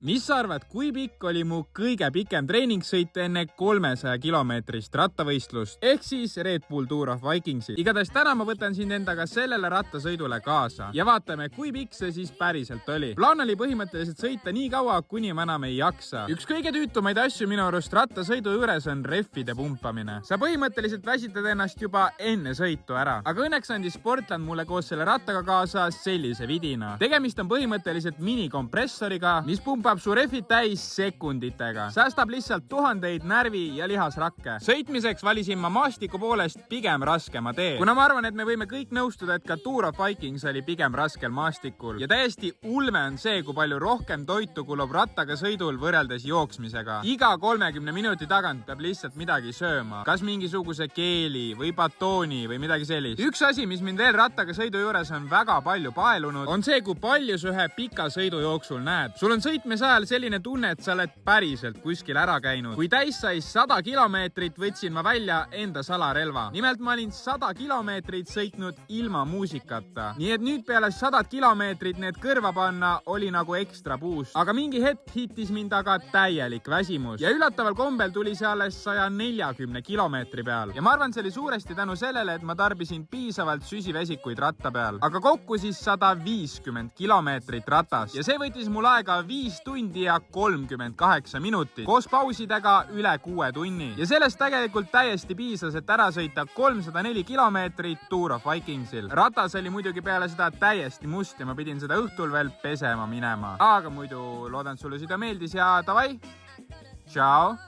mis sa arvad, kui pikk oli mu kõige pikem treeningsõit enne 300 kilomeetrist rattavõistlust ehk siis Red Bull Tour of Vikingsi? Igatahes täna ma võtan sind endaga sellele rattasõidule kaasa ja vaatame, kui pikk see siis päriselt oli. Plaan oli põhimõtteliselt sõita nii kaua, kuni ma enam ei jaksa. Üks kõige tüütumaid asju minu arust rattasõidu juures on rehvide pumpamine. Sa põhimõtteliselt väsitad ennast juba enne sõitu ära, aga õnneks andis Sportland mulle koos selle rattaga kaasa sellise vidina. Tegemist on põhimõtteliselt minikompressoriga, mis pumpab su rehvid täis sekunditega. Säästab lihtsalt tuhandeid närvi- ja lihasrakke. Sõitmiseks valisin ma maastiku poolest pigem raskema tee. Kuna ma arvan, et me võime kõik nõustuda, et ka Tour of Vikings oli pigem raskel maastikul. Ja täiesti ulme on see, kui palju rohkem toitu kulub rattaga sõidul võrreldes jooksmisega. Iga 30 minuti tagant peab lihtsalt midagi sööma. Kas mingisuguse keeli või batooni või midagi sellist. Üks asi, mis mind veel rattaga sõidu juures on väga palju paelunud, on see, kui palju sa ühe pika sõidu jooksul näed. Sul on sõitmise ajal selline tunne, et sa oled päriselt kuskil ära käinud. Kui täis sai 100 kilomeetrit, võtsin ma välja enda salarelva. Nimelt ma olin 100 kilomeetrit sõitnud ilma muusikata. Nii et nüüd peale 100 kilomeetrit need kõrva panna oli nagu ekstra boost. Aga mingi hetk hittis mind aga täielik väsimus. Ja üllataval kombel tuli see alles 140 kilomeetri peal. Ja ma arvan, see oli suuresti tänu sellele, et ma tarbisin piisavalt süsivesikuid ratta peal. Aga kokku siis 150 kilomeetrit ratas. Ja see võttis mul aega 5 tundi ja 38 minutit, koos pausidega üle 6 tunni. Ja sellest tegelikult täiesti piisas, et ära sõita 304 kilomeetrit Tour of Vikingsil. Ratas oli muidugi peale seda täiesti must ja ma pidin seda õhtul veel pesema minema. Aga muidu loodan, et sulle seda meeldis ja davai, tšau!